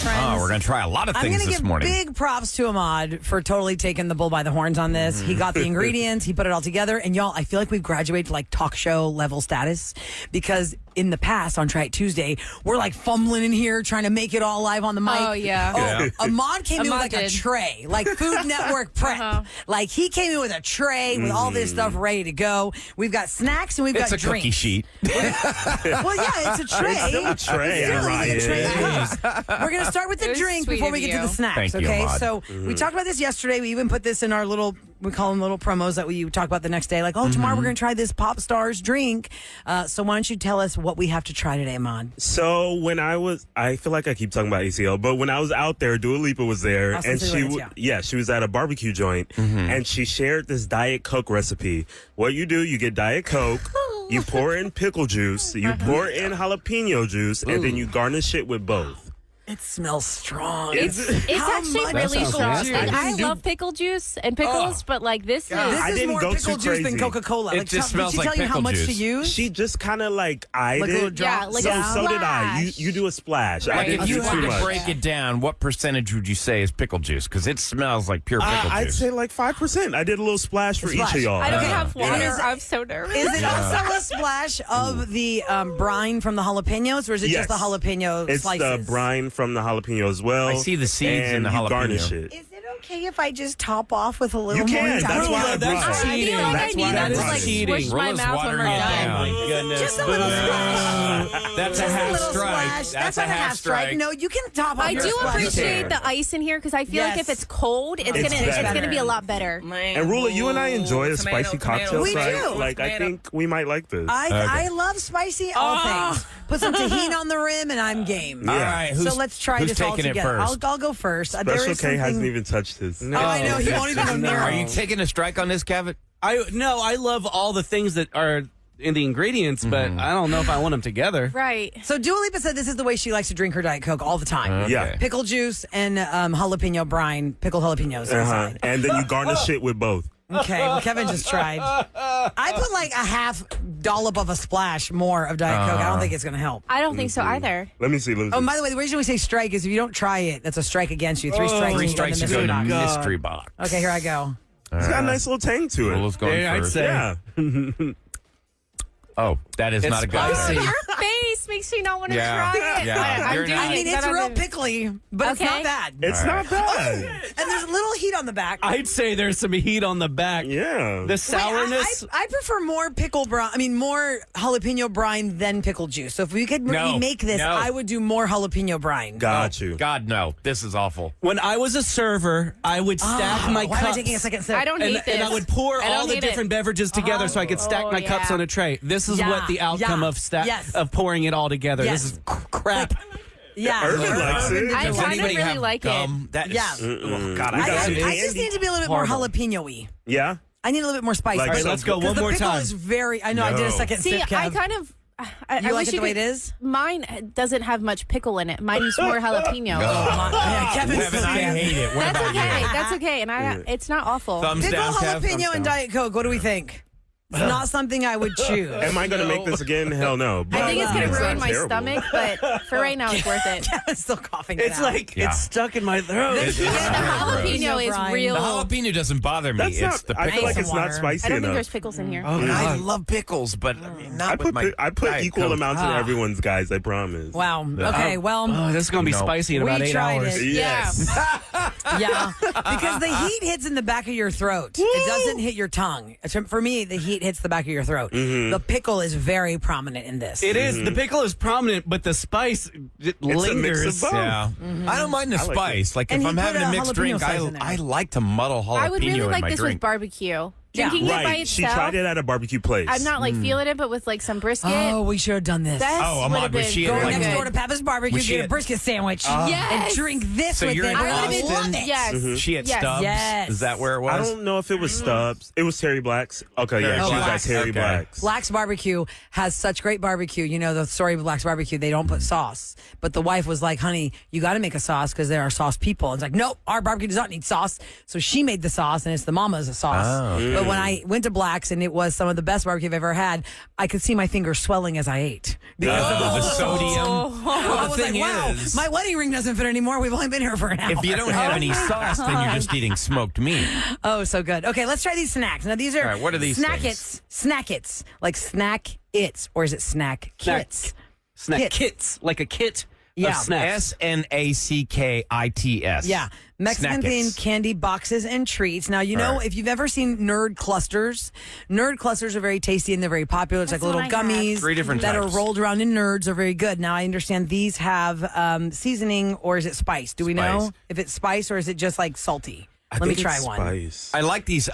friends. Oh, we're going to try a lot of things this morning. I'm going to give big props to Ahmad for totally taking the bull by the horns on this. He got the ingredients. He put it all together. And y'all, I feel like we've graduated to like talk show level status because in the past on Try It Tuesday, we're like fumbling in here trying to make it all live on the mic. Oh, yeah. Ahmad came in with like a tray, like Food Network prep. Like he came in with a tray with all this stuff ready to go. We've got snacks and we've got drinks. It's a cookie sheet. Well, yeah, it's a tray. It's still a tray. We're going to start with the drink before we get to the snacks, Thank you, okay? Ahmad. So we talked about this yesterday. We even put this in our little, we call them little promos that we talk about the next day. Like, tomorrow we're going to try this Pop Stars drink. So why don't you tell us what we have to try today, Ahmad? So when I feel like I keep talking about ACL, but when I was out there, Dua Lipa was there, and she was at a barbecue joint, and she shared this Diet Coke recipe. What you do, you get Diet Coke, you pour in pickle juice, you pour in jalapeno juice, and then you garnish it with both. It smells strong. It's actually really strong. I love pickle juice and pickles, but like this is more pickle juice than Coca-Cola. It just smells like pickle juice. Did she tell you how much to use? She just kind of like eyed it. Yeah, like so did I. You do a splash. Right, I didn't if you do had too to much. break it down, what percentage would you say is pickle juice? Because it smells like pure pickle juice. I'd say like 5%. I did a little splash for each of y'all. I don't have water. I'm so nervous. Is it also a splash of the brine from the jalapenos, or is it just the jalapeno slices? It's the brine from the jalapeno as well. I see the seeds in the you jalapeno. garnish it. Is it okay if I just top off with a little You more? can. That's why I brought I feel like I need that to like squish my Rolla's mouth when we're watering it done. down. My goodness. Just a little splash. That's a Just half little strike. splash. That's not a half strike. No, you can top off I your do splash. appreciate the ice in here because I feel like if it's cold, it's gonna be a lot better. And Rula, you and I enjoy a spicy cocktail. We right? do. Like I think we might like this. I love spicy all things. Put some tahini on the rim and I'm game. All right, So let's try who's this all taking it together. first? I'll go first. Special K hasn't even touched his. Oh, I know. He won't even go near Are it. you taking a strike on this, Kevin? I love all the things that are in the ingredients, but I don't know if I want them together. Right. So Dua Lipa said this is the way she likes to drink her Diet Coke all the time. Okay. Yeah. Pickle juice and jalapeno brine, pickled jalapenos inside. And then you garnish it with both. Okay, well, Kevin just tried. I put like a half dollop of a splash more of Diet Coke. I don't think it's going to help. I don't think so either. Let me see. Oh, and by the way, the reason we say strike is if you don't try it, that's a strike against you. Three strikes. Three and you go in strikes, the you go in mystery the box. mystery box. Okay, here I go. It's got a nice little tang to it. Rula's going Yeah, I'd first. say. Yeah. Oh, that is not a good spicy. thing. Your face makes me not want to Yeah. try it. Yeah. I'm You're doing not- I mean, it. it's That real I'm doing- pickly, but it's Okay. not bad. It's not bad. And there's a little heat on the back. I'd say there's some heat on the back. Yeah. The sourness. I prefer more pickle brine. I mean, more jalapeno brine than pickle juice. So if we could remake this, no. I would do more jalapeno brine. Got you. God, no. This is awful. When I was a server, I would stack my Why cups. am I taking a second sip? I don't hate this. And I would pour I don't all the hate it. different beverages together so I could stack my cups yeah. on a tray. This is Yeah, what the outcome yeah, of yes. of pouring it all together. Yes. This is crap. Yeah. Urban likes it. I Does kind of anybody really have like gum? That is, Yeah. oh, God, I got some just need to be a little bit more Horrible. jalapeno-y. Yeah. I need a little bit more spice. Like All right, let's go Because one the more pickle time. is very. I know. I did a No. second See, sip. Kev. I kind of. I You like wish it the way it is? Mine doesn't have much pickle in it. Mine's more jalapeno. Yeah, Kevin's Kevin, I hate it. What That's about okay. you? That's okay, and it's not awful. Thumbs Pickle down, Kev. jalapeno and Diet Coke. What do we think? It's not something I would choose. Am I going to make this again? Hell no. I think it's gonna But ruin my terrible. stomach, but for right now, it's worth it. Kevin's still coughing. it It's out. like Yeah. it's stuck in my throat. The heat The and jalapeno is brine. real. The jalapeno doesn't bother me. That's It's not. the I feel pickles. like it's Water. not spicy I don't think enough. there's pickles in here. Oh, I God. love pickles, but I mean, not I with put my I put Diet equal Coke. amounts in everyone's, guys. I promise. Wow. Okay. Well. Oh, this is going to be No. spicy in We about 8 tried hours. it. Yes. Yeah, because the heat hits in the back of your throat. It doesn't hit your tongue. For me, the heat hits the back of your throat. The pickle is very prominent in this. It is. The pickle is prominent, but the spice it lingers. mix of both. Yeah. I don't mind the I like spice. Like And if he I'm put having a a mixed jalapeno drink, slice in there. I like to muddle jalapeno I would really in like my this drink. with barbecue. Yeah. Drinking it by Right. She itself, tried it at a barbecue place. I'm not like feeling it, but with like some brisket. Oh, we should have done this. That's Oh, Ahmad, would've was been she at, Go like, really next door good. to Papa's Barbecue, Was she get a at- brisket sandwich, Yes. and drink this So with you're it. in I would have Austin? loved it. Yes. She at Yes. Stubbs? Yes. Is that where it I was? don't know if it was Stubbs. It was Terry Black's. Okay, yeah, Terry she was at Black's. Terry Okay. Black's. Black's Barbecue has such great barbecue. You know, the story of Black's Barbecue, they don't put sauce. But the wife was like, honey, you got to make a sauce because there are sauce people. It's like, nope, our barbecue does not need sauce. So she made the sauce, and it's the mama's sauce. Oh, okay. But when I went to Black's and it was some of the best barbecue I've ever had, I could see my fingers swelling as I ate. Because of the sodium. I was thing like, wow, is- my wedding ring doesn't fit anymore. We've only been here for an hour. If you don't have any sauce, then you're just eating smoked meat. Oh, so good. Okay, let's try these snacks. Now, these are All right, what are these Snackits. Snackits. Like Snack-its. Or is it Snack Kits? Snack Kits. kits, like a kit Yeah. of snacks. Snackits. Yeah. Mexican themed Snackits. candy boxes and treats. Now, you know, Right. if you've ever seen nerd clusters are very tasty and they're very popular. It's That's like little what I have. gummies 3 different that types. are rolled around in nerds are very good. Now, I understand these have seasoning or is it spice? Do we know Spice. if it's spice or is it just like salty? I Let me think try it's one. Spice. I like these.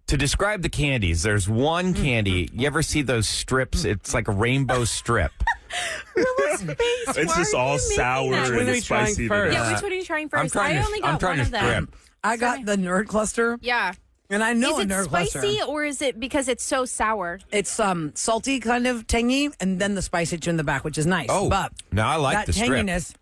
To describe the candies, there's one candy. You ever see those strips? It's like a rainbow strip. It's just all sour Which one are and you trying spicy. first? Yeah, which one are you trying first? trying I to- only I'm got trying one to of them. strip. I got the nerd cluster. Yeah. And I know Is a it nerd cluster. spicy or is it because it's so sour? It's salty, kind of tangy, and then the spice hits you in the back, which is nice. Oh, but no, I like that the strip. tanginess.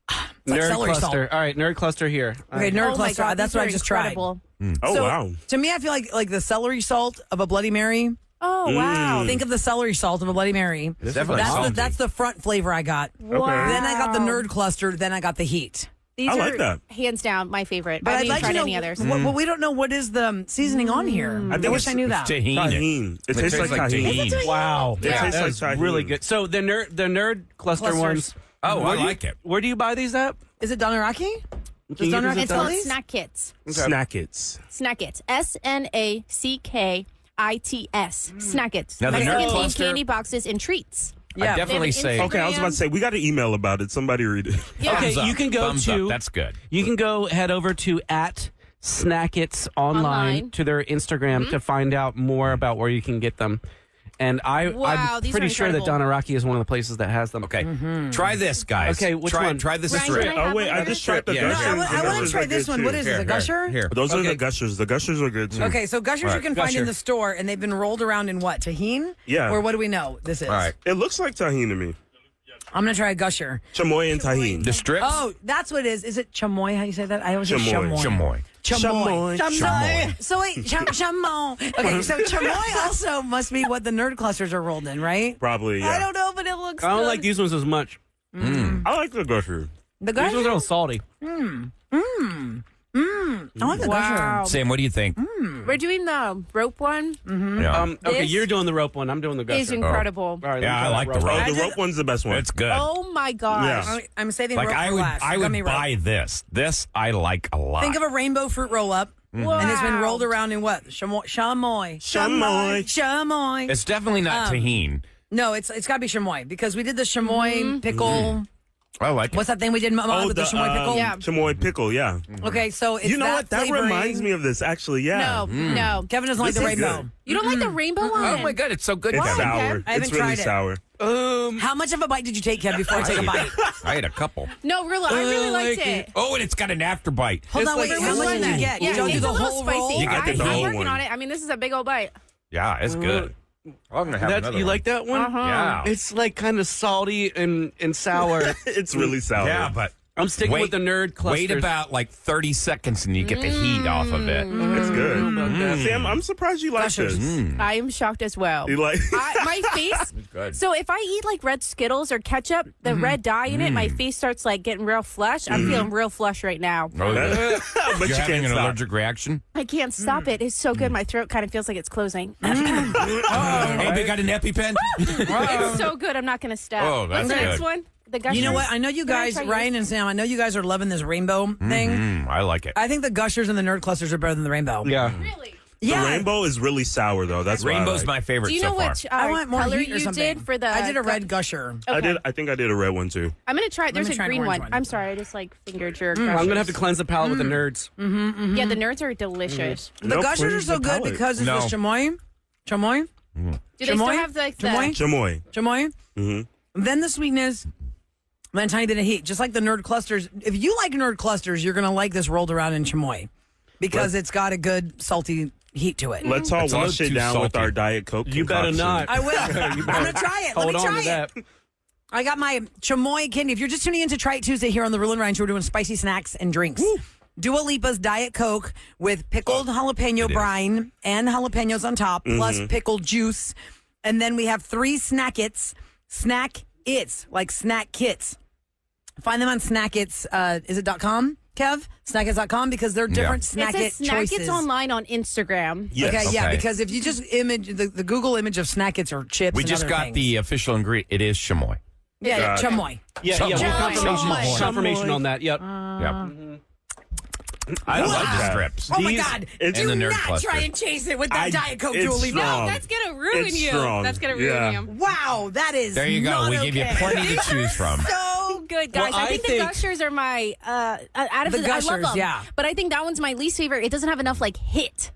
It's like Nerd celery cluster. salt. All right, nerd cluster here. Okay, nerd Oh my cluster. God, That's these what I are just incredible. tried. Oh, So, wow. To me, I feel like the celery salt of a Bloody Mary. Oh, wow. Think of the celery salt of a Bloody Mary. It's definitely salty. That's the front flavor I got. Wow. Then I got the nerd cluster. Then I got the heat. These I are like that. hands down my favorite. But I I'd haven't like tried to know. any others. Well, we don't know what is the seasoning on here. I think wish it's- I knew It's that. tahini. Tahini. It tastes like tahini. Wow. It tastes That's like tahini. really good. So the nerd cluster Clusters. ones. Oh, I where do you- like it. Where do you buy these at? Is it Donaraki? Can Does you give us Donaraki a It's sell called these? Snack Kits. Snackits. Snackits. Snackits. Snackits. Now, the Mexican nerd themed cluster- candy boxes and treats. Yeah. I definitely They have say. an Okay, I was about to say, we got an email about it. Somebody read it. Yeah. Okay, thumbs up. you can go Thumbs to. up. That's good. You can go head over to @Snackits online to their Instagram to find out more about where you can get them. And Wow, I'm these pretty are sure that incredible. Donaraki is one of the places that has them. Okay, try this, guys. Okay, which try, one? Try this Ryan, strip. can I have Oh, wait, one I of just those? tried the Yeah, No, here. gushers. I want to Gushers try are this good, one. too. What is this? A gusher? Here. Those are Okay. the gushers. The gushers are good too. Okay, so gushers you Right. can find in Gusher. the store, and they've been rolled around in what? Tahine? Yeah. Or what do we know this is? All right. It looks like tahini to me. I'm going to try a gusher. Chamoy and tahini. The strips? Oh, that's what it is. Is it chamoy? How you say that? I always say Chamoy. chamoy. Chamoy. Chamoy. So wait, chamoy. Okay, so chamoy also must be what the nerd clusters are rolled in, right? Probably, yeah. I don't know, but it looks I don't good. like these ones as much. I like the gusher. The These ones are a gusher? little salty. I like the Wow. Sam, what do you think? We're doing the rope one. Yeah. Okay, This you're doing the rope one. I'm doing the gusher. Is incredible. All right, let me Yeah, try I that like the rope. Oh, I the did- rope one's the best one. It's good. Oh my gosh. Yeah. I'm saving Like rope I for would, last. I Gummy would rope. buy this. This I like a lot. Think of a rainbow fruit roll up, Wow. and it's been rolled around in what? Chamoy. Chamoy. Chamoy. Chamoy. It's definitely not tahine. No, it's got to be chamoy because we did the chamoy pickle. I like it. What's that thing we did with the chamoy pickle? Yeah. Chamoy pickle, yeah. Okay, so it's You know what? That flavoring. reminds me of this, actually, yeah. No. Kevin doesn't like This the is rainbow. good. You don't like the rainbow one? Oh my god, it's so good. It's Kevin. sour. I haven't It's really tried it. sour. How much of a bite did you take, Kev, before I take a bite? I had a couple. No, really, I really liked it. Oh, and it's got an afterbite. Hold on, wait. like How much did you get? Yeah, Did you it's do the a little whole spicy. roll? You got the I'm whole working one. on it. I mean, this is a big old bite. Yeah, it's good. I'm gonna have another You one. like that one? Yeah. It's like kind of salty and sour. It's really sour. Yeah, but I'm sticking with the nerd clusters. Wait about like 30 seconds and you get the heat off of it. It's good. Sam, I'm surprised you like this. I am shocked as well. You like My face. Good. So if I eat like red Skittles or ketchup, the red dye in it, my face starts like getting real flush. I'm feeling real flush right now. Oh, yeah. but You're you having can't an stop. allergic reaction? I can't stop it. It's so good. My throat kind of feels like it's closing. Anybody got an EpiPen? It's so good. I'm not going to stop. Oh, that's What's the next good. one? The gushers. You know what? I know you Can I guys, try Ryan yours? and Sam, I know you guys are loving this rainbow thing. I like it. I think the gushers and the nerd clusters are better than the rainbow. Yeah. Really? The rainbow is really sour, though. That's why I Rainbow's like. my favorite Do you so know far. which I want more color heat or you something. did for the? I did a red gusher. Okay. I think I did a red one too. I'm gonna try. There's me a try an green orange one. one. I'm sorry. I just like fingered your. I'm gonna have to cleanse the palate with the nerds. Yeah, the nerds are delicious. The Nope, gushers are cleanse so the good palate. because it's No. the chamoy. Chamoy? Do they still Chamoy? have like the? Chamoy? Chamoy. Chamoy? Mm-hmm. Then the sweetness, and a tiny bit of heat. Just like the nerd clusters. If you like nerd clusters, you're going to like this rolled around in chamoy because it's got a good salty heat to it. Let's all It's a wash little it too down with salty. our Diet Coke. You better concoction. not. I will. I'm going to try it. Let Hold me on try to that. I got my chamoy candy. If you're just tuning in to Try It Tuesday here on the Rule and Ryan Show, we're doing spicy snacks and drinks. Dua Lipa's Diet Coke with pickled jalapeno brine and jalapenos on top, plus pickled juice. And then we have 3 Snackits. Snackits, like snack kits. Find them on Snackits. Is it .com, Kev? Snackits.com, because they're different Snackit choices. Snackits online on Instagram. Yes. Okay, yeah, because if you just image the Google image of Snackits or chips, We and just other got things. the official ingredient. It is chamoy. Yeah, chamoy. Confirmation on that. Yep. I love the strips. Oh my God! And Do the nerd not cluster. try and chase it with that Diet Coke, it's Dua Lipa. strong. No, that's gonna ruin It's you. strong. That's gonna ruin you. Wow, that is. There you go. not We give you okay. plenty to choose from. So good, guys. Well, I think the Gushers are my out of The I love Gushers, them. yeah. But I think that one's my least favorite. It doesn't have enough hit.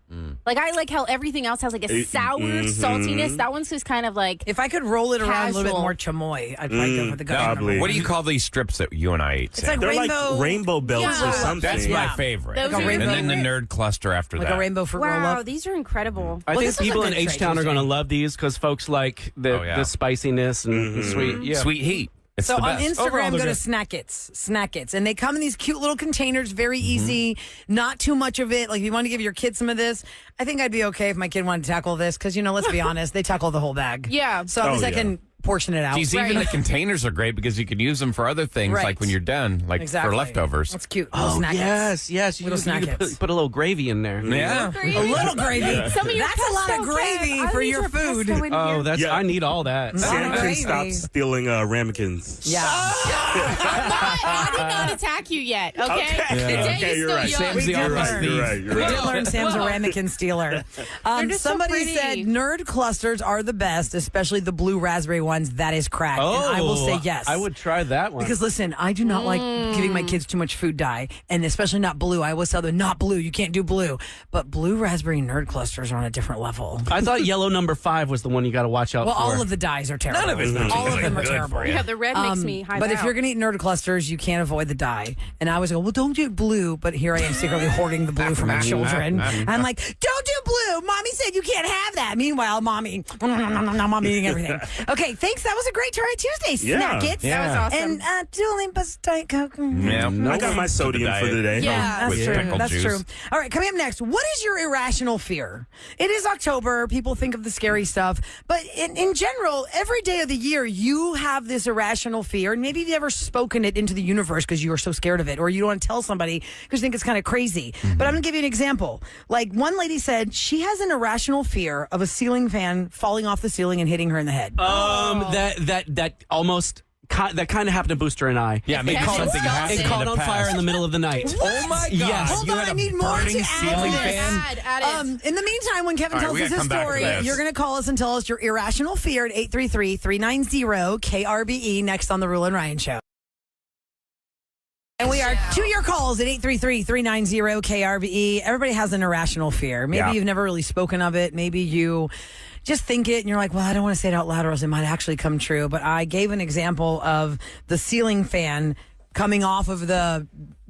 Like I like how everything else has like a sour saltiness. That one's just kind of like If I could roll it around a little bit Casual. more chamoy, I'd probably go for the Gusher. probably. What do you call these strips that you and I eat? It's like They're rainbow, like rainbow belts or Yeah. something. That's my Yeah. favorite. Those are and your then the favorite? nerd cluster after like that. a rainbow fruit roll wow, up. these are incredible. I Well, think this is a people in good trade, H-Town are going to Tuesday. love these because folks like the spiciness and the sweet. Yeah. Sweet heat. It's So the on best. Instagram, Overall, go they're to Snackits, and they come in these cute little containers, very easy, not too much of it. Like if you want to give your kid some of this, I think I'd be okay if my kid wanted to tackle this because let's be honest, they tackle the whole bag. Yeah. So at least I can portion it out. Geez, even Right. the containers are great because you can use them for other things, Right. like when you're done, like Exactly. for leftovers. That's cute. Little Oh, Snackits. yes. You Little can Snackits. put a little gravy in there. Yeah. A little gravy. Some of your That's a lot of pesto, gravy Kev. I for need your food. pesto in Oh, here. that's Yeah. I need all that. Sam Sam can gravy. stop stealing ramekins. Yeah. I did not attack you yet. Okay. The day Okay, is you're still right. young. Sam's the did armless learn. thief. You're right. You're We right. did learn Sam's a Whoa. ramekin stealer. They're just so Somebody pretty. said nerd clusters are the best, especially the blue raspberry ones. That is crack. Oh, and I will say yes. I would try that one. Because listen, I do not like giving my kids too much food dye, and especially not blue. I always tell them not blue. You can't do blue. But blue raspberry nerd clusters are on a different level. I thought yellow number 5 was the one you got to watch out Well, for. all of the dyes are terrible. None of it's all of particularly them are good terrible. for you. Yeah, the red makes me high. But if you're going to eat nerd clusters, you can't avoid the dye. And I always go, well, don't do blue. But here I am secretly hoarding the blue for my children. I'm like, don't do blue. Mommy said you can't have that. Meanwhile, mommy, I'm eating everything. Okay, thanks. That was a great Try Tuesday. Yeah. Snackits. Yeah. That was awesome. And Dua Lipa's Diet Coke. Yeah. I got my sodium for the day. Yeah. That's With true. pickled That's juice. true. All right, coming up next, what is your irrational fear? It is October. People think of the scary stuff. But in general, every day of the year, you have this irrational fear. And maybe you've never spoken it into the universe because you are so scared of it, or you don't want to tell somebody because you think it's kind of crazy. But I'm going to give you an example. Like one lady said she has an irrational fear of a ceiling fan falling off the ceiling and hitting her in the head. that almost that kind of happened to Booster and I. Yeah, maybe Kevin something stopped happened It in caught the on fire past. in the middle of the night. Oh my God! Yes. Hold You on, had I a need more to burning add ceiling to this. fan. Add it. In the meantime, when Kevin All right, tells we us gotta his come back to story, this. you're going to call us and tell us your irrational fear at 833-390-KRBE next on the Rule and Ryan Show. And we are to your calls at 833-390-KRBE. Everybody has an irrational fear. Maybe Yeah. you've never really spoken of it. Maybe you just think it and you're like, well, I don't want to say it out loud or else it might actually come true. But I gave an example of the ceiling fan coming off of the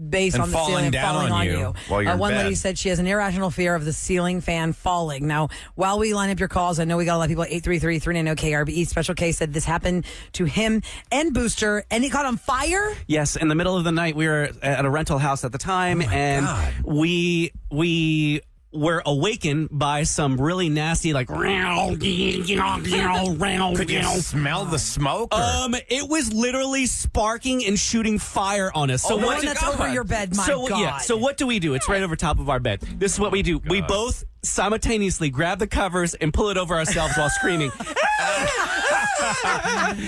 base And on the falling ceiling and down falling on on you you. while you're in One lady bed. said she has an irrational fear of the ceiling fan falling. Now, while we line up your calls, I know we got a lot of people at 833-390-KRBE. Special K said this happened to him and Booster, and it caught on fire. Yes, in the middle of the night, we were at a rental house at the time, and God. we were awakened by some really nasty, like, could Could you smell the smoke? Or? it was literally sparking and shooting fire on us. So the what one did- that's over your bed, my so, God. Yeah, so what do we do? It's right over top of our bed. This is what we do. We both simultaneously grab the covers and pull it over ourselves while screaming.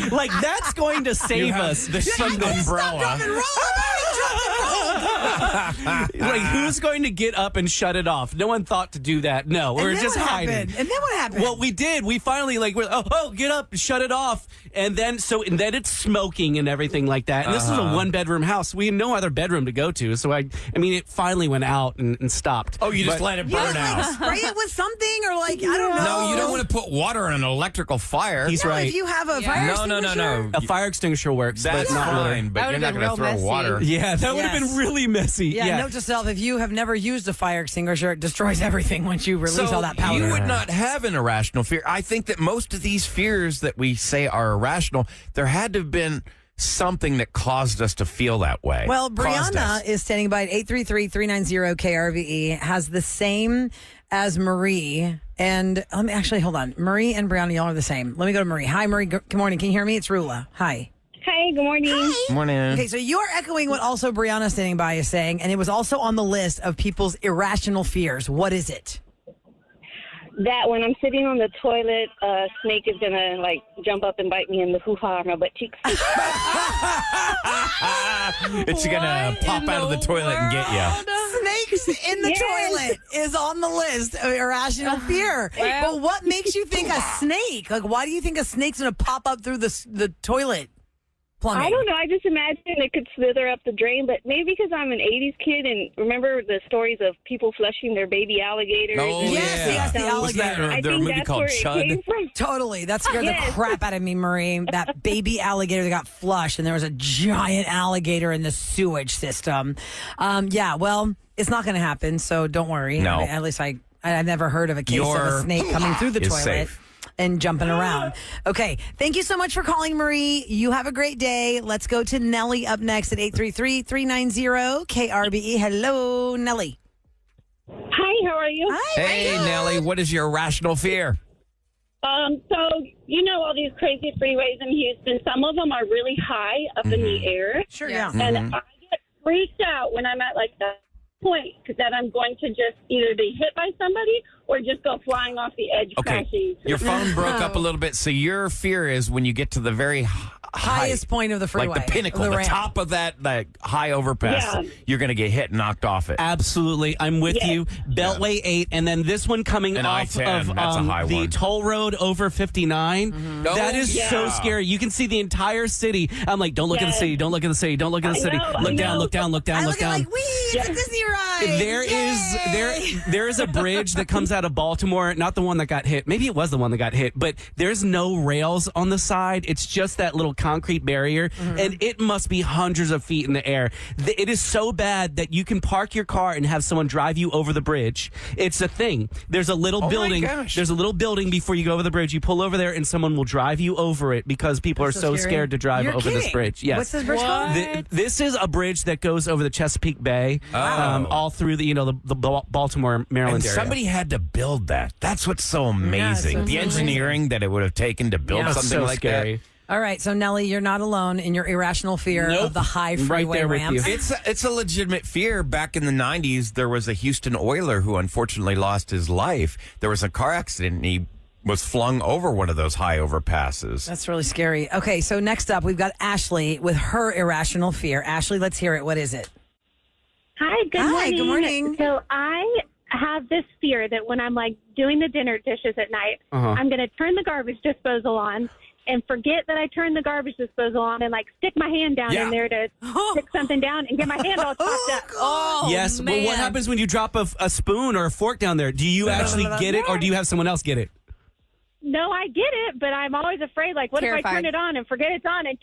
Like, that's going to save us from the umbrella. Like, who's going to get up and shut it off? No one thought to do that. No, we're just hiding. And then what happened? Well, we did. We finally get up, shut it off, and then it's smoking and everything like that. And this is a 1-bedroom house. We had no other bedroom to go to, so I mean, it finally went out and stopped. Oh, you just let it burn out. spray it with something or like, I don't know. No, you don't want to put water on an electrical fire. He's No, right. if you have a fire no. extinguisher. A fire extinguisher works, That's but not really. fine, but That you're would've not been going to real throw messy. water. Yeah, that would have Yes. been really messy. Yeah, note to self, if you have never used a fire extinguisher, it destroys everything once you release all that powder. You would not have an irrational fear. I think that most of these fears that we say are irrational, there had to have been something that caused us to feel that way. Well, Caused us. Brianna is standing by at 833-390-KRVE, has the same as Marie. And let me actually, hold on. Marie and Brianna, y'all are the same. Let me go to Marie. Hi, Marie. Good morning. Can you hear me? It's Rula. Hi. Hi, good morning. Morning. Okay, so you're echoing what also Brianna standing by is saying, and it was also on the list of people's irrational fears. What is it? That when I'm sitting on the toilet, a snake is gonna like jump up and bite me in the hoo-ha or my butt cheeks. It's going to pop out of the toilet and get you. Snakes in the toilet is on the list of irrational fear. But what makes you think a snake? Like, why do you think a snake's going to pop up through the toilet plumbing? I don't know. I just imagine it could slither up the drain, but maybe because I'm an 80s kid and remember the stories of people flushing their baby alligators. Oh, Yes, the Wasn't that alligator. I there a think movie that's called where it came Chud? from. Totally. That scared the Yes. crap out of me, Marie. That baby alligator that got flushed, and there was a giant alligator in the sewage system. Yeah, well, it's not going to happen, so don't worry. No. At least I've never heard of a case of a snake coming through the is toilet. safe. And jumping around. Okay. Thank you so much for calling, Marie. You have a great day. Let's go to Nellie up next at 833-390-KRBE. Hello, Nellie. Hi, how are you? Hi. Hey, Nellie, what is your irrational fear? So, you know all these crazy freeways in Houston, some of them are really high up in the air. Sure, Yeah. yeah. And I get freaked out when I'm at like that point that I'm going to just either be hit by somebody or just go flying off the edge crashing. Your phone broke up a little bit, so your fear is when you get to the very Highest point of the freeway. like the pinnacle, of the ramp. top of that high overpass, Yeah. you're going to get hit and knocked off it. Absolutely. I'm with Yes. you. Beltway 8, and then this one coming And off I-10, of that's a high the one. toll road over 59. That is so scary. You can see the entire city. I'm like, don't look at the Yes. city. Don't look at the city. Don't look at the I city. know, Look I down, know. look down, look down, I look look at down. like, it's a Disney ride. There is a bridge that comes out of Baltimore, not the one that got hit. Maybe it was the one that got hit, but there's no rails on the side. It's just that little concrete barrier, and it must be hundreds of feet in the air. It is so bad that you can park your car and have someone drive you over the bridge. It's a thing. There's a little Oh my building. gosh. There's a little building before you go over the bridge. You pull over there, and someone will drive you over it because people are so scary. scared to drive You're over this kidding. bridge. Yes. What's this bridge called? This is a bridge that goes over the Chesapeake Bay, all through the Baltimore, Maryland And area. somebody had to build that. That's what's so amazing. so the engineering that it would have taken to build That's something so like scary. All right, so Nellie, you're not alone in your irrational fear Nope. of the high I'm right freeway there with ramps. you. It's a legitimate fear. Back in the 90s, there was a Houston Oiler who unfortunately lost his life. There was a car accident, and he was flung over one of those high overpasses. That's really scary. Okay, so next up, we've got Ashley with her irrational fear. Ashley, let's hear it. What is it? Hi, good Hi, morning. good morning. So I have this fear that when I'm like doing the dinner dishes at night, I'm going to turn the garbage disposal on and forget that I turned the garbage disposal on and like stick my hand down in there to stick something down and get my hand all chopped up. Oh, Yes. man. Well, what happens when you drop a spoon or a fork down there? Do you actually get it, or do you have someone else get it? No, I get it, but I'm always afraid, like, what if I Terrified. turn it on and forget it's on and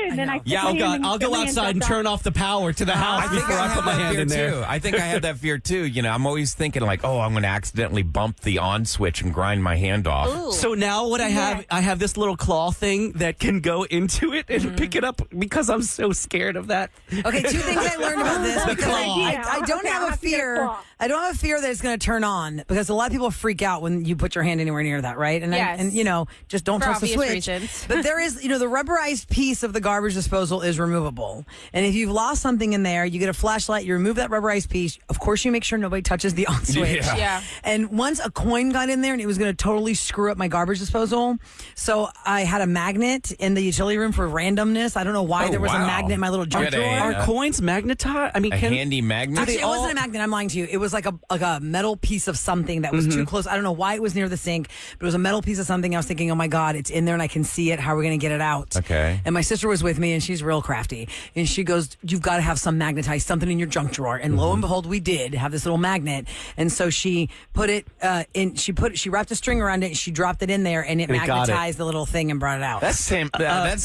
and then I stick Yeah, my oh hand God, and I'll get go my hand outside and chopped turn off the power to the house before I put my hand in there. too. I think I have that fear too. You know, I'm always thinking like, oh, I'm going to accidentally bump the on switch and grind my hand off. So now what I have this little claw thing that can go into it and pick it up because I'm so scared of that. Okay, two things I learned about this because claw. I don't Okay, I'll have a have to get a fear. claw. I don't have a fear that it's going to turn on because a lot of people freak out when you put your hand anywhere near that, right? And Yes. and you know, just don't For touch the obvious switch. reasons. But there is, you know, the rubberized piece of the garbage disposal is removable. And if you've lost something in there, you get a flashlight, you remove that rubberized piece. Of course, you make sure nobody touches the on switch. Yeah. Yeah. And once a coin got in there and it was going to totally screw up my garbage disposal. So I had a magnet in the utility room for randomness. I don't know why Oh, there was a wow. magnet in my little junk You had drawer. a- Are coins magnetized? I mean, A handy magnet? Actually, it wasn't a magnet. I'm lying to you. It was like a metal piece of something that was too close. I don't know why it was near the sink, but it was a metal piece of something. I was thinking, oh my God, it's in there and I can see it. How are we going to get it out? Okay. And my sister was with me and she's real crafty. And she goes, you've got to have some magnetized something in your junk drawer. And lo and behold, we did have this little magnet. And so she put it in, she wrapped a string around it and she dropped it in there and it And it got it. magnetized the little thing and brought it out. That's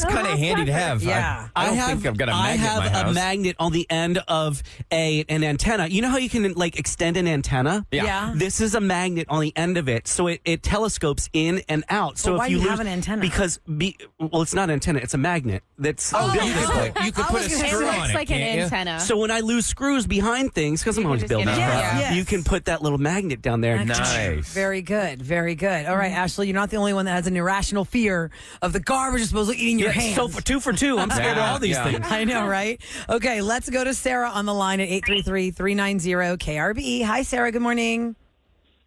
kind of handy to have. Yeah. I don't think I've got a I magnet in my have a house. magnet on the end of an antenna. You know how you can like extend an antenna? Yeah. This is a magnet on the end of it, so it telescopes in in and out. So why if you do you lose, have an antenna? Because well, it's not an antenna; it's a magnet. That's you could put a It screw on looks it, like an can't you? antenna. So when I lose screws behind things, because I'm always just building get it. stuff, Yes. you can put that little magnet down there. Nice. Very good. Very good. All right, Ashley, you're not the only one that has an irrational fear of the garbage disposal eating your hands. So for 2 for 2, I'm scared of all these things. I know, right? Okay, let's go to Sarah on the line at 833-390-KRBE. Hi, Sarah. Good morning.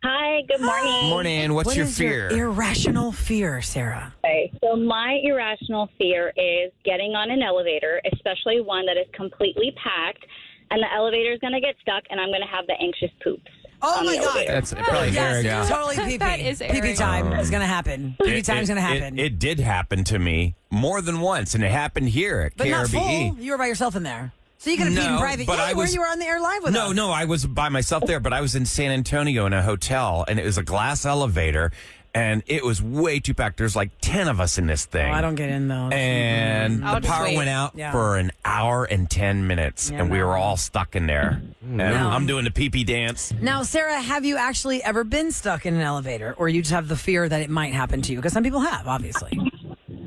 Hi, good morning. Morning. What's your is fear? Your irrational fear, Sarah? Okay, so my irrational fear is getting on an elevator, especially one that is completely packed, and the elevator is going to get stuck, and I'm going to have the anxious poops. Oh on my the God. elevator. That's probably Yes, Eric. Yeah. totally pee-pee. That is Pee-pee Eric. time is going to happen. Pee-pee time is going to happen. It did happen to me more than once, and it happened here at but not KRBE. full. You were by yourself in there. So you could have peed in No, private. but Yeah, I where was- you were on the air live with us. No, I was by myself there, but I was in San Antonio in a hotel, and it was a glass elevator, and it was way too packed. There's like 10 of us in this thing. Oh, I don't get in those. And I'll the just power wait. went out Yeah. for an hour and 10 minutes, Yeah, and we no. were all stuck in there. And I'm doing the pee-pee dance. Now, Sarah, have you actually ever been stuck in an elevator, or you just have the fear that it might happen to you? Because some people have, obviously.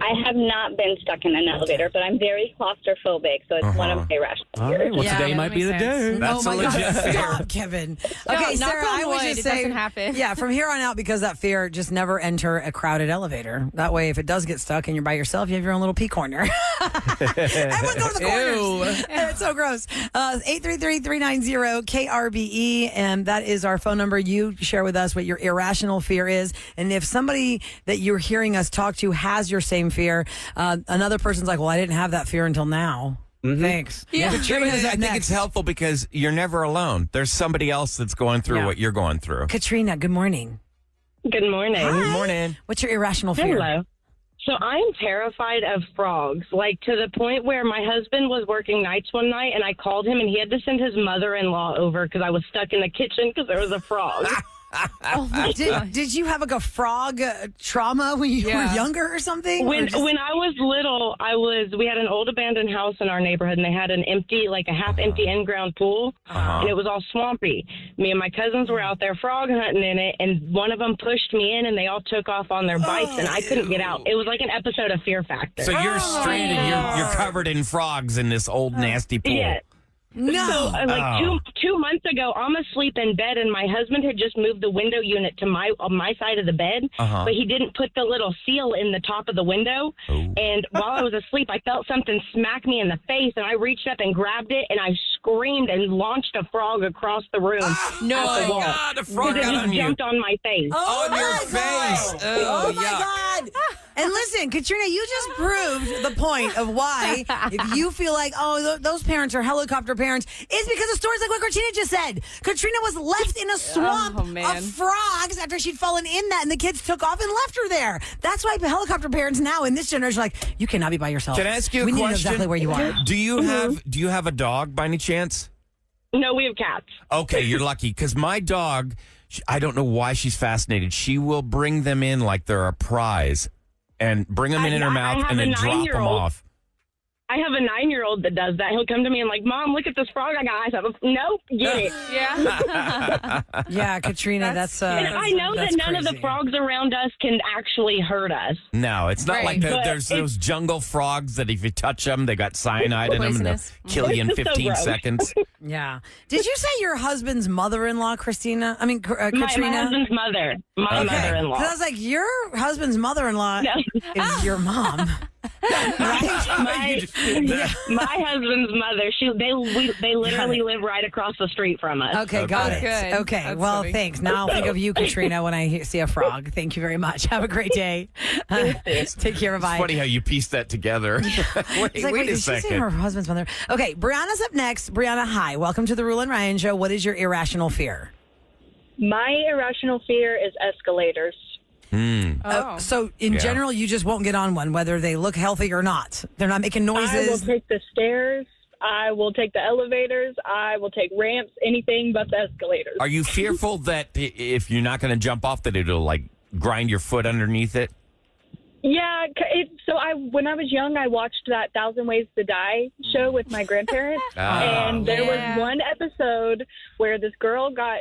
I have not been stuck in an elevator, but I'm very claustrophobic, so it's one of my irrational All fears. right, well, Yeah, today that might be the makes sense. day. That's oh a my God, legit fear. stop, Kevin. No, Okay, knock Sarah, on I would wood, just it say, doesn't happen. yeah, from here on out, because that fear, just never enter a crowded elevator. That way, if it does get stuck and you're by yourself, you have your own little pee corner. Everyone go to the corners. It's so gross. 833-390-KRBE, and that is our phone number. You share with us what your irrational fear is, and if somebody that you're hearing us talk to has your same fear, another person's like, well, I didn't have that fear until now. Thanks. Yeah. Katrina's I up think next. it's helpful because you're never alone. There's somebody else that's going through Yeah. what you're going through. Katrina, good morning. Good morning. Good morning. What's your irrational fear? Hello. So I'm terrified of frogs, like to the point where my husband was working nights one night and I called him and he had to send his mother-in-law over because I was stuck in the kitchen because there was a frog. Oh my God. Did you have like a frog trauma when you were younger or something? When Or just- when I was little, we had an old abandoned house in our neighborhood and they had an empty, like a half empty in-ground pool and it was all swampy. Me and my cousins were out there frog hunting in it and one of them pushed me in and they all took off on their bikes and I couldn't get out. It was like an episode of Fear Factor. So you're stranded. You're covered in frogs in this old nasty pool. Yeah. no. So, two months ago, I'm asleep in bed, and my husband had just moved the window unit to on my side of the bed, but he didn't put the little seal in the top of the window. And while I was asleep, I felt something smack me in the face, and I reached up and grabbed it, and I screamed and launched a frog across the room. No, at the wall. God, a frog Because got it on you. jumped on my face. On your my face. God. Oh, my yuck. God. And listen, Katrina, you just proved the point of why, if you feel like, those parents are helicopter parents, it's because of stories like what Katrina just said. Katrina was left in a swamp of frogs after she'd fallen in that, and the kids took off and left her there. That's why helicopter parents now in this generation are like, you cannot be by yourself. Can I ask you a we question? need to know exactly where you are. Do you have a dog by any chance? No, we have cats. Okay, you're lucky because my dog, I don't know why she's fascinated. She will bring them in like they're a prize and bring them in her I mouth have and a then drop them 9-year-old. off. I have a 9-year-old that does that. He'll come to me and like, Mom, look at this frog I got. I said, nope, get it. Yeah. Yeah, Katrina, that's And I know that that's none of the crazy. frogs around us can actually hurt us. No, it's not Right. like But there's those jungle frogs that if you touch them, they got cyanide in them and they'll Poisonous. kill you in So 15 gross. seconds. Yeah. Did you say your husband's mother-in-law, Christina? I mean, My Katrina? husband's mother, my mother-in-law. Because I was like, your husband's mother-in-law No. is your mom. My husband's mother, they literally live right across the street from us. Okay, got it. Good. Okay, That's well, funny. thanks. Now I'll think of you, Katrina, when I see a frog. Thank you very much. Have a great day. Take care. It's Bye. funny how you piece that together. wait It's like, wait a did she say second. her husband's mother? Okay, Brianna's up next. Brianna, hi. Welcome to the Rule and Ryan Show. What is your irrational fear? My irrational fear is escalators. So, in Yeah. general, you just won't get on one, whether they look healthy or not. They're not making I will noises. take the stairs. I will take the elevators. I will take ramps, anything but the escalators. Are you fearful that if you're not going to jump off, that it'll like grind your foot underneath it? Yeah, when I was young, I watched that 1,000 Ways to Die show with my grandparents, and there was one episode where this girl I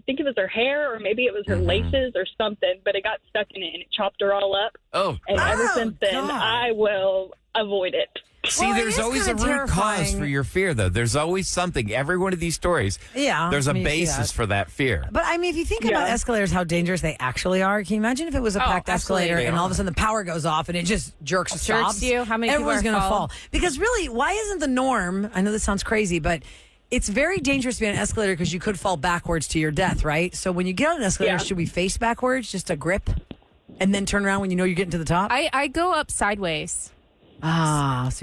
think it was her hair or maybe it was her laces or something, but it got stuck in it and it chopped her all up. Oh, and ever since then, I will avoid it. See, there's always a root cause for your fear, though. There's always something. Every one of these stories, there's a basis for that fear. But, I mean, if you think about escalators, how dangerous they actually are, can you imagine if it was a packed escalator and all of a sudden the power goes off and it just stops? You? How many Everyone's going to fall? Because really, why isn't the norm, I know this sounds crazy, but it's very dangerous to be on an escalator because you could fall backwards to your death, right? So when you get on an escalator, should we face backwards, just a grip, and then turn around when you know you're getting to the top? I go up sideways. So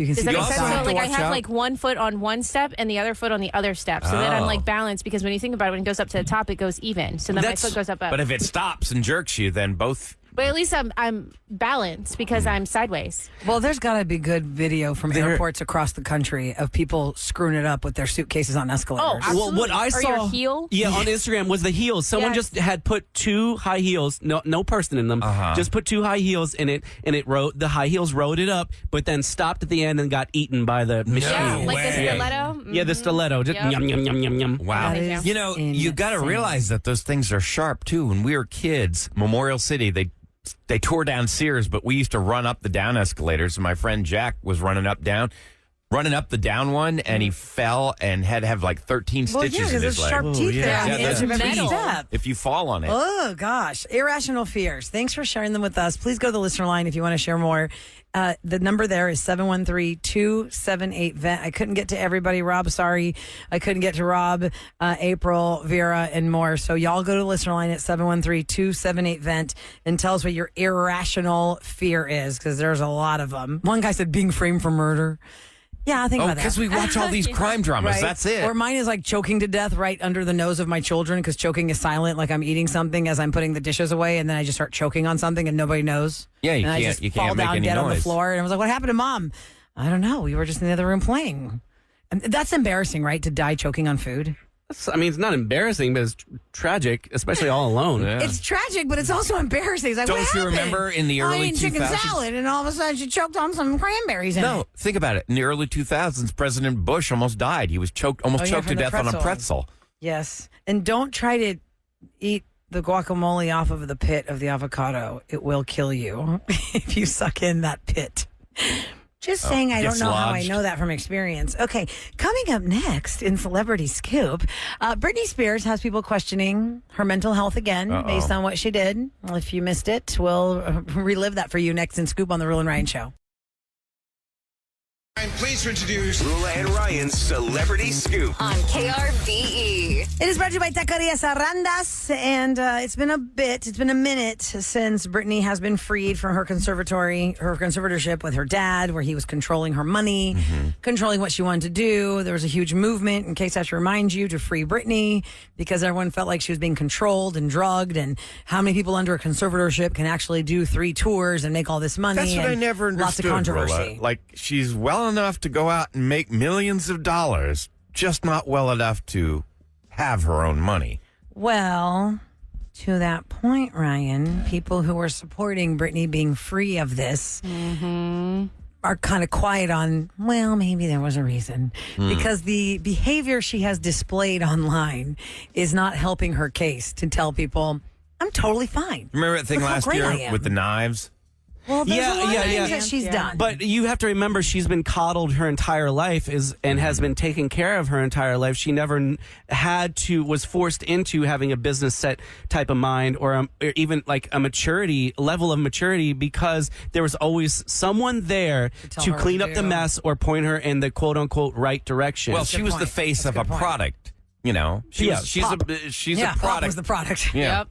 you can see. Does that make sense? So, like, I have like one foot on one step and the other foot on the other step, so that I'm like balanced. Because when you think about it, when it goes up to the top, it goes even. So then my foot goes up. But if it stops and jerks you, then both. But at least I'm balanced because I'm sideways. Well, there's got to be good video from airports across the country of people screwing it up with their suitcases on escalators. Oh, absolutely. Well, what I saw, your heel? on Instagram was the heels. Someone just had put 2 high heels, no person in them, just put 2 high heels in it, and the high heels rode it up, but then stopped at the end and got eaten by the machine. Yeah, like the stiletto. Mm-hmm. Yeah, the stiletto. Just yum, yum, yum, yum, yum. Wow. You know, you got to realize that those things are sharp, too. When we were kids, Memorial City, they tore down Sears, but we used to run up the down escalators. And my friend Jack was running up the down one, and he fell and had to have like 13 stitches in his leg. Sharp teeth there on the edge of every step. If you fall on it. Oh, gosh. Irrational fears. Thanks for sharing them with us. Please go to the listener line if you want to share more. The number there is 713-278-VENT. I couldn't get to everybody, Rob. Sorry. I couldn't get to Rob, April, Vera, and more. So y'all go to the listener line at 713-278-VENT and tell us what your irrational fear is, because there's a lot of them. One guy said being framed for murder. Yeah, I think about that. Because we watch all these crime dramas. Right? That's it. Or mine is like choking to death right under the nose of my children, because choking is silent. Like I'm eating something as I'm putting the dishes away, and then I just start choking on something and nobody knows. Yeah, you and can't. I just You fall can't make down any dead noise on the floor, and I was like, "What happened to Mom?" I don't know. We were just in the other room playing. And that's embarrassing, right? To die choking on food. I mean, it's not embarrassing, but it's tragic, especially all alone. Yeah. It's tragic, but it's also embarrassing. It's like, Don't what you happened? remember in the early I ate 2000s? chicken salad, and all of a sudden she choked on some cranberries in it. No, think about it. In the early 2000s, President Bush almost died. He was choked to death on a pretzel. Yes. And don't try to eat the guacamole off of the pit of the avocado. It will kill you if you suck in that pit. Just saying, I don't know how I know that from experience. Okay, coming up next in Celebrity Scoop, Britney Spears has people questioning her mental health again based on what she did. Well, if you missed it, we'll relive that for you next in Scoop on the Rule and Ryan Show. I'm pleased to introduce Rula and Ryan's Celebrity Scoop on KRBE. It is brought to you by Taquerias Arrandas, and it's been a minute since Britney has been freed from her conservatorship with her dad, where he was controlling her money, controlling what she wanted to do. There was a huge movement, in case I have to remind you, to free Britney, because everyone felt like she was being controlled and drugged, and how many people under a conservatorship can actually do 3 tours and make all this money. That's what I never understood. Lots of controversy. Rula. Like, she's well enough to go out and make millions of dollars, just not well enough to have her own money. Well, to that point, Ryan, people who are supporting Britney being free of this are kind of quiet on, well, maybe there was a reason. Because the behavior she has displayed online is not helping her case to tell people, I'm totally fine. Remember that thing Look how last great year I am. with the knives? Well, there's a lot of things that she's done. But you have to remember, she's been coddled her entire life and has been taken care of her entire life. She never was forced into having a business set type of mind or even like a level of maturity, because there was always someone there to clean up the mess or point her in the quote unquote right direction. Well, she was the face of a product. You know, she's a Pop product. was the product. Yeah. Yep.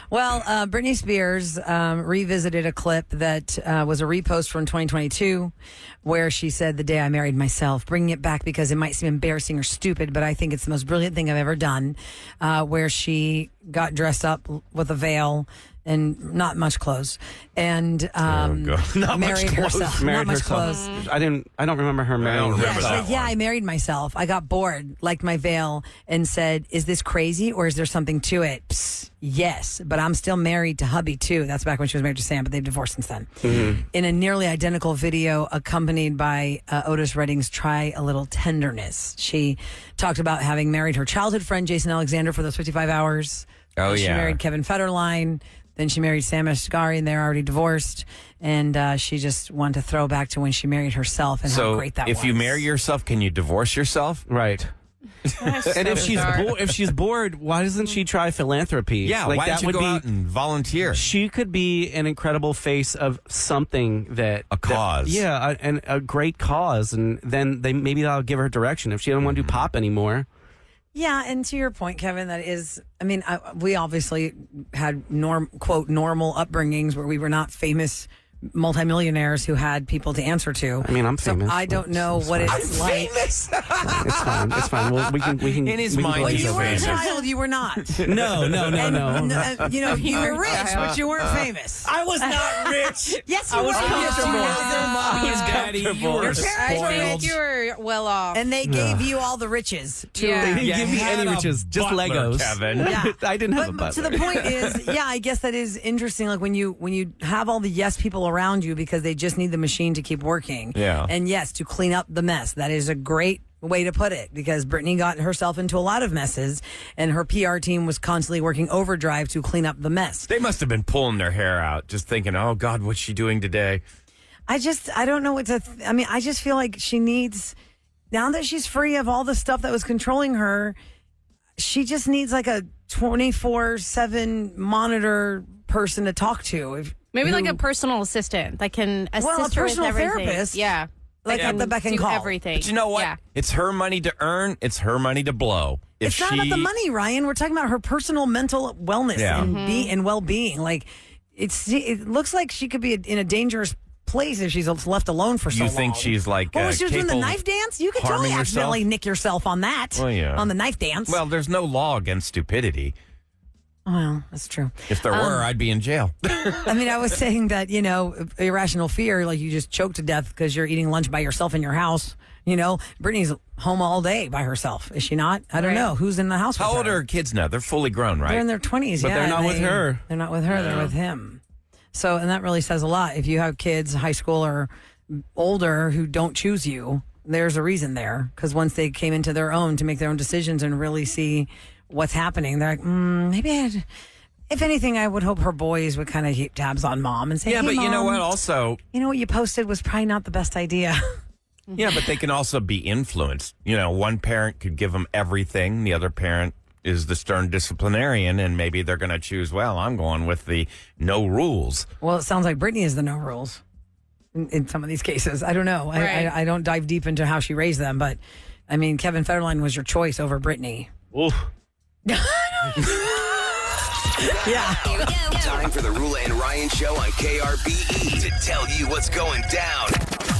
Well, Britney Spears revisited a clip that was a repost from 2022 where she said, "The day I married myself," bringing it back because it might seem embarrassing or stupid, but I think it's the most brilliant thing I've ever done, where she got dressed up with a veil and not much clothes, and Not married much clothes. herself. Married Not much herself. clothes. I don't remember her marrying remember herself. that She's like, I married myself. I got bored, liked my veil, and said, "Is this crazy or is there something to it?" Psst, yes, but I'm still married to hubby too. That's back when she was married to Sam, but they've divorced since then. In a nearly identical video accompanied by Otis Redding's "Try a Little Tenderness," she talked about having married her childhood friend Jason Alexander for those 55 hours. Oh, She yeah. married Kevin Federline. Then she married Sam Asghari, and they're already divorced. And she just wanted to throw back to when she married herself and how great that was. if you marry yourself, can you divorce yourself? Right. And if she's bored, why doesn't she try philanthropy? Yeah, like why that don't you would go be out and volunteer? She could be an incredible face of something A cause. and a great cause, and then maybe that'll give her direction if she doesn't want to do pop anymore. Yeah, and to your point, Kevin, that is, I mean, we obviously had quote normal upbringings where we were not famous multimillionaires who had people to answer to. I mean, I'm famous. So I don't know what it's like. Famous. It's fine. It's fine. Well, we can. In his we can mind, glaze he's You over were a it. famous. child, you were not. No. You know, you were rich, but you weren't famous. I was not rich. Yes, you were. Yes, you were. Daddy, you were Your parents were rich. You were well off. And they gave you all the riches. They didn't give me any riches, just butler, Legos. Kevin. Yeah. I didn't have a But to butler. the point is, yeah, I guess that is interesting. Like when you have all the yes people around you because they just need the machine to keep working. Yeah. And yes, to clean up the mess. That is a great way to put it because Brittany got herself into a lot of messes and her PR team was constantly working overdrive to clean up the mess. They must have been pulling their hair out, just thinking, "Oh God, what's she doing today?" I don't know what to. I mean, I just feel like she needs, now that she's free of all the stuff that was controlling her, she just needs like a 24/7 monitor person to talk to. Maybe like a personal assistant that can assist Well, a her personal with everything. therapist. Yeah. Like That at the beck and do call. everything. But you know what? Yeah. It's her money to earn. It's her money to blow. If It's not about the money, Ryan. We're talking about her personal mental wellness Yeah. and well-being. Like it looks like she could be in a dangerous place if she's left alone for so long. You think she's like Well, when she was doing the capable knife dance, you could harming totally herself? accidentally nick yourself on that. Well, yeah. On the knife dance. Well, there's no law against stupidity. Well, that's true. If there were, I'd be in jail. I mean, I was saying that, irrational fear, like you just choke to death because you're eating lunch by yourself in your house. Brittany's home all day by herself. Is she not? I don't Right. know. Who's in the house with How old her? are her kids now? They're fully grown, right? They're in their 20s, But yeah. they're not and with her. They're not with her. They're with him. So, and that really says a lot. If you have kids, high school or older, who don't choose you, there's a reason there. Because once they came into their own to make their own decisions and really see what's happening, they're like, if anything, I would hope her boys would kind of keep tabs on mom and say, Yeah, hey, but you know Mom, what? Also, what you posted was probably not the best idea. yeah, but they can also be influenced. One parent could give them everything. The other parent is the stern disciplinarian, and maybe they're going to choose, well, I'm going with the no rules. Well, it sounds like Brittany is the no rules in some of these cases. I don't know. Right. I don't dive deep into how she raised them, but I mean, Kevin Federline was your choice over Brittany. Oof. Yeah. Here we go. Time for the Rula and Ryan Show on KRBE to tell you what's going down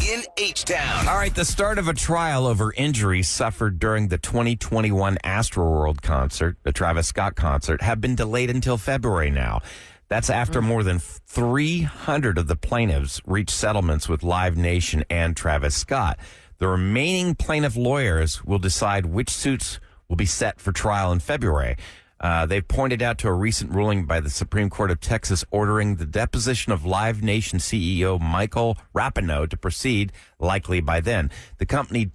in H-Town. All right, the start of a trial over injuries suffered during the 2021 Astroworld concert, the Travis Scott concert, have been delayed until February now. That's after more than 300 of the plaintiffs reached settlements with Live Nation and Travis Scott. The remaining plaintiff lawyers will decide which suits will be set for trial in February. They've pointed out to a recent ruling by the Supreme Court of Texas ordering the deposition of Live Nation CEO Michael Rapinoe to proceed, likely by then. The company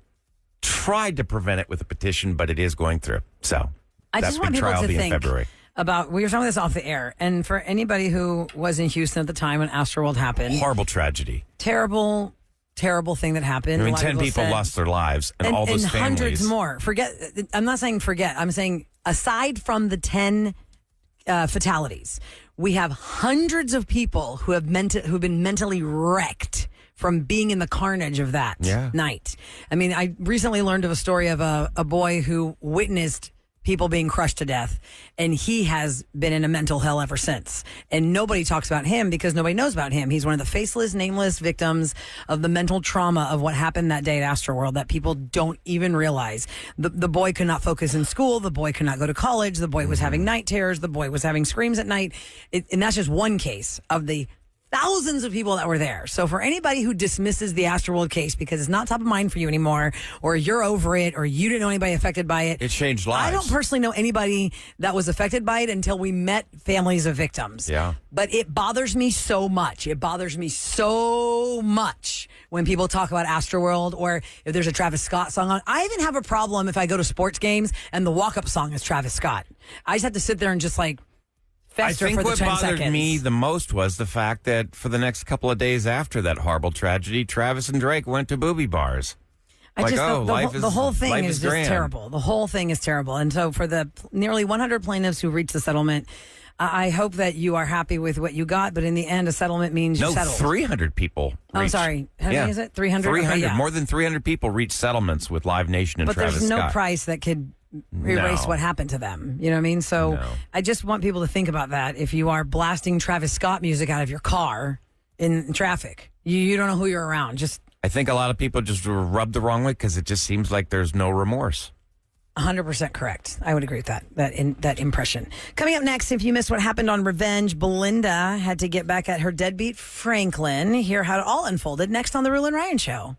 tried to prevent it with a petition, but it is going through. So I that just want big people trial to will be in think February. about, we were talking about this off the air, and for anybody who was in Houston at the time when Astroworld happened, Horrible tragedy. terrible thing that happened. I A mean, lot of 10 people said- lost their lives, and all those and families. hundreds more. I'm not saying forget. I'm saying aside from the 10 fatalities, we have hundreds of people who have who've been mentally wrecked from being in the carnage of that night. I mean, I recently learned of a story of a boy who witnessed people being crushed to death, and he has been in a mental hell ever since. And nobody talks about him because nobody knows about him. He's one of the faceless, nameless victims of the mental trauma of what happened that day at Astroworld that people don't even realize. The boy could not focus in school. The boy could not go to college. The boy was having night terrors. The boy was having screams at night. And that's just one case of the thousands of people that were there. So for anybody who dismisses the Astroworld case because it's not top of mind for you anymore, or you're over it, or you didn't know anybody affected by it. It changed lives. I don't personally know anybody that was affected by it until we met families of victims. Yeah. But it bothers me so much. It bothers me so much when people talk about Astroworld, or if there's a Travis Scott song on. I even have a problem if I go to sports games and the walk-up song is Travis Scott. I just have to sit there and just I think for the what 10 bothered seconds. me the most was the fact that for the next couple of days after that horrible tragedy, Travis and Drake went to booby bars. The whole thing is just grand. terrible. The whole thing is terrible. And so for the nearly 100 plaintiffs who reached the settlement, I hope that you are happy with what you got. But in the end, a settlement means you settled. 300 people. I'm sorry. How many is it? 300? 300. Okay, yeah. More than 300 people reached settlements with Live Nation and but Travis Scott. But there's no price that could erase what happened to them. You know what I mean? So I just want people to think about that. If you are blasting Travis Scott music out of your car in traffic, you don't know who you're around. I think a lot of people just were rubbed the wrong way because it just seems like there's no remorse. 100% correct. I would agree with that impression. Coming up next, if you missed what happened on Revenge, Belinda had to get back at her deadbeat Franklin. Hear how it all unfolded next on The Rule and Ryan Show.